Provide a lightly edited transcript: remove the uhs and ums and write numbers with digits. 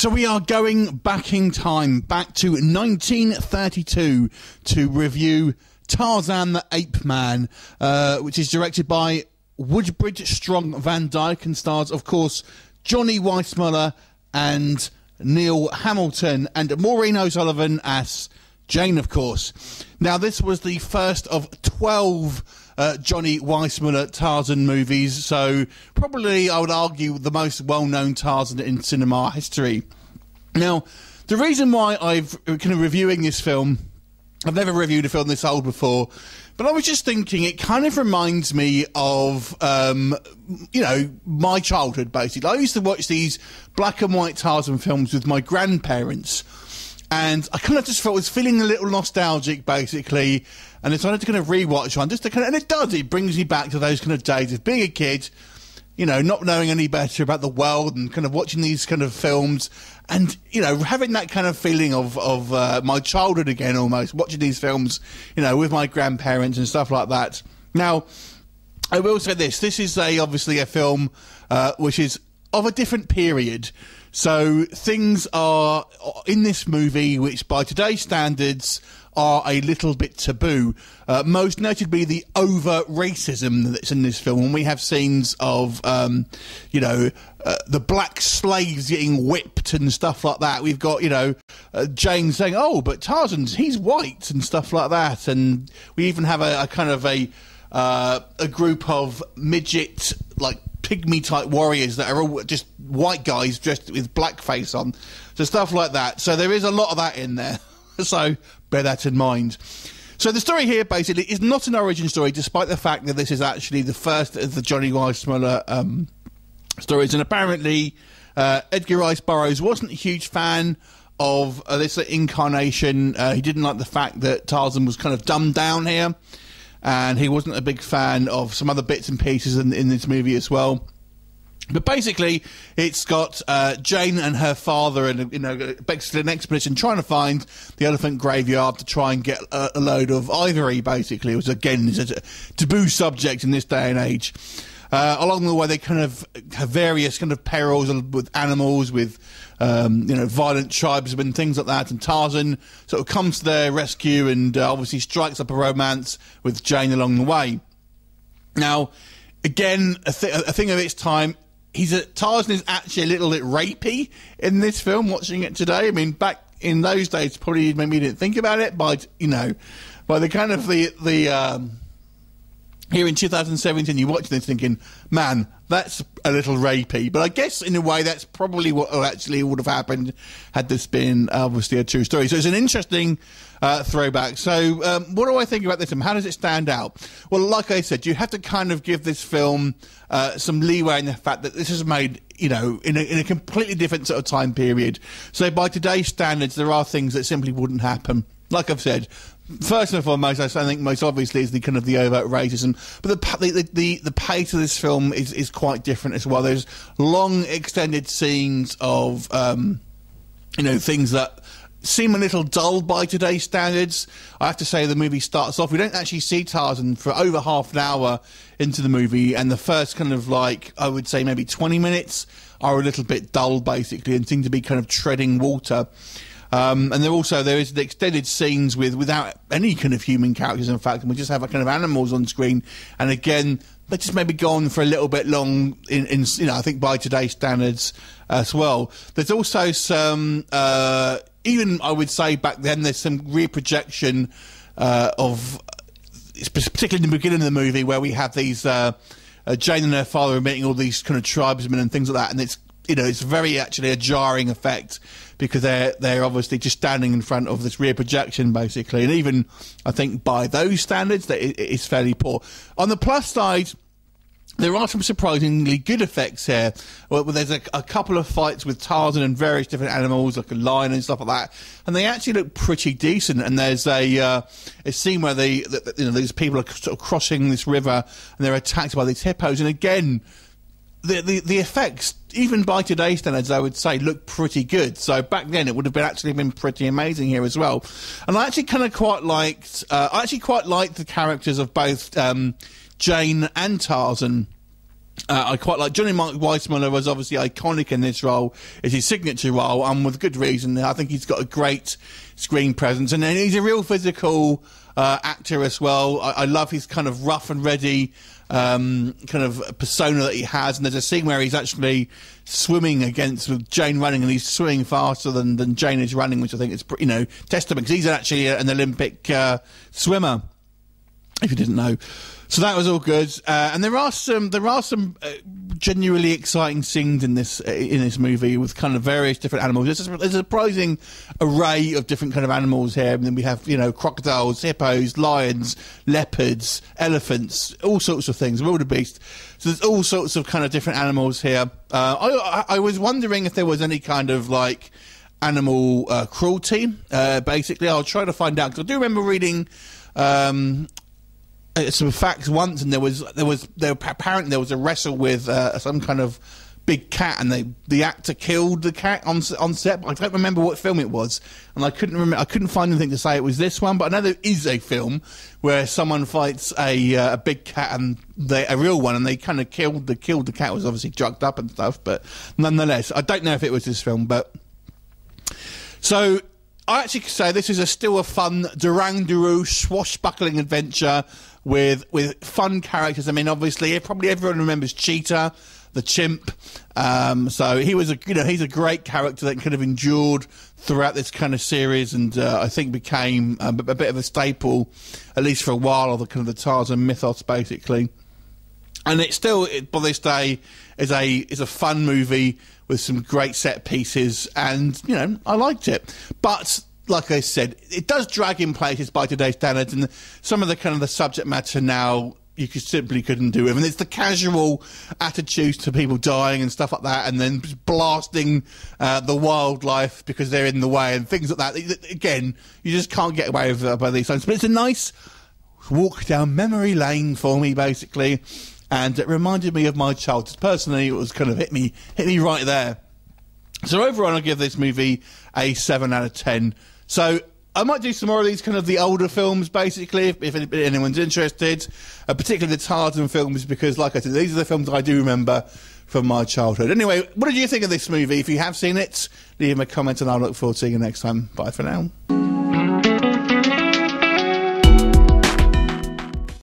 So we are going back in time, back to 1932, to review Tarzan the Ape Man, which is directed by Woodbridge Strong Van Dyke and stars, of course, Johnny Weissmuller and Neil Hamilton, and Maureen O'Sullivan as Jane, of course. Now, this was the first of 12 Johnny Weissmuller Tarzan movies, so probably, I would argue, the most well-known Tarzan in cinema history. Now, the reason why I've kind of reviewing this film, I've never reviewed a film this old before, but I was just thinking it kind of reminds me of, you know, my childhood, basically. I used to watch these black and white Tarzan films with my grandparents, and I kind of just felt I was feeling a little nostalgic, basically, and I decided to kind of rewatch one, just to kind of, and it does, it brings me back to those kind of days of being a kid, you know, not knowing any better about the world and kind of watching these kind of films and, you know, having that kind of feeling of my childhood again, almost, watching these films, you know, with my grandparents and stuff like that. Now, I will say this is obviously a film which is of a different period. So things are in this movie which by today's standards are a little bit taboo. Most notably the over racism that's in this film. And we have scenes of, you know, the black slaves getting whipped and stuff like that. We've got, you know, Jane saying, oh, but he's white and stuff like that. And we even have a kind of a group of midget, like, pygmy-type warriors that are all just white guys dressed with blackface on. So stuff like that. So there is a lot of that in there. So bear that in mind. So the story here, basically, is not an origin story, despite the fact that this is actually the first of the Johnny Weissmuller stories. And apparently, Edgar Rice Burroughs wasn't a huge fan of this incarnation. He didn't like the fact that Tarzan was kind of dumbed down here. And he wasn't a big fan of some other bits and pieces in this movie as well. But basically, it's got Jane and her father and, you know, basically an expedition trying to find the elephant graveyard to try and get a load of ivory, basically. It was, again, it's a taboo subject in this day and age. Along the way, they kind of have various kind of perils with animals, with, you know, violent tribesmen, things like that. And Tarzan sort of comes to their rescue and obviously strikes up a romance with Jane along the way. Now, again, a thing of its time, Tarzan is actually a little bit rapey in this film, watching it today. I mean, back in those days, probably maybe you didn't think about it, but, you know, by the kind of here in 2017, you're watching this thinking, man, that's a little rapey. But I guess, in a way, that's probably what actually would have happened had this been, obviously, a true story. So it's an interesting throwback. So what do I think about this film? How does it stand out? Well, like I said, you have to kind of give this film some leeway in the fact that this is made, you know, in a completely different sort of time period. So by today's standards, there are things that simply wouldn't happen. Like I've said, first and foremost, I think most obviously is the kind of the overt racism, but the pace of this film is quite different as well. There's long extended scenes of you know, things that seem a little dull by today's standards. I have to say the movie starts off, we don't actually see Tarzan for over half an hour into the movie, and the first kind of, like, I would say maybe 20 minutes are a little bit dull basically and seem to be kind of treading water. And there is the extended scenes without any kind of human characters, in fact, and we just have a kind of animals on screen. And again, they just maybe go on for a little bit long in you know, I think by today's standards as well. There's also some, even I would say back then, there's some reprojection of, particularly in the beginning of the movie, where we have these Jane and her father meeting all these kind of tribesmen and things like that, and it's, you know, it's very actually a jarring effect because they're obviously just standing in front of this rear projection basically, and even I think by those standards that it is fairly poor. On the plus side, there are some surprisingly good effects here. Well, there's a couple of fights with Tarzan and various different animals, like a lion and stuff like that, and they actually look pretty decent. And there's a scene where these people are sort of crossing this river and they're attacked by these hippos. And again, the effects, even by today's standards, I would say, look pretty good. So back then, it would have actually been pretty amazing here as well. And I actually kind of quite liked. I actually quite liked the characters of both Jane and Tarzan. I quite like Johnny Weissmuller. Was obviously iconic in this role. It's his signature role, and with good reason. I think he's got a great screen presence, and he's a real physical actor as well. I love his kind of rough and ready kind of persona that he has. And there's a scene where he's actually swimming with Jane running, and he's swimming faster than Jane is running, which I think is, testament, because he's actually an Olympic swimmer, if you didn't know. So that was all good, and there are some genuinely exciting scenes in this movie with kind of various different animals. There's a surprising array of different kind of animals here. And then we have crocodiles, hippos, lions, leopards, elephants, all sorts of things, wildebeest. So there's all sorts of kind of different animals here. I was wondering if there was any kind of like animal cruelty. Basically, I'll try to find out, because I do remember reading some facts once, and apparently there was a wrestle with some kind of big cat, and the actor killed the cat on set. But I don't remember what film it was, and I couldn't find anything to say it was this one. But I know there is a film where someone fights a big cat, and a real one, and they kind of killed the cat. It was obviously drugged up and stuff, but nonetheless, I don't know if it was this film. But so I actually could say this is still a fun Durang-Duru swashbuckling adventure with fun characters. I mean, obviously, probably everyone remembers Cheetah, the chimp. So he's a great character that kind of endured throughout this kind of series, and I think became a bit of a staple, at least for a while, of the kind of the Tarzan mythos, basically. And it still, by this day, is a fun movie with some great set pieces, and I liked it. But like I said, it does drag in places by today's standards, and some of the kind of the subject matter now you simply couldn't do with. And it's the casual attitudes to people dying and stuff like that, and then blasting the wildlife because they're in the way and things like that. Again, you just can't get away with it by these times. But it's a nice walk down memory lane for me, basically, and it reminded me of my childhood. Personally, it was kind of hit me right there. So overall, I'll give this movie a 7 out of 10. So I might do some more of these kind of the older films, basically, if anyone's interested, particularly the Tarzan films, because, like I said, these are the films I do remember from my childhood. Anyway, what did you think of this movie? If you have seen it, leave me a comment, and I'll look forward to seeing you next time. Bye for now.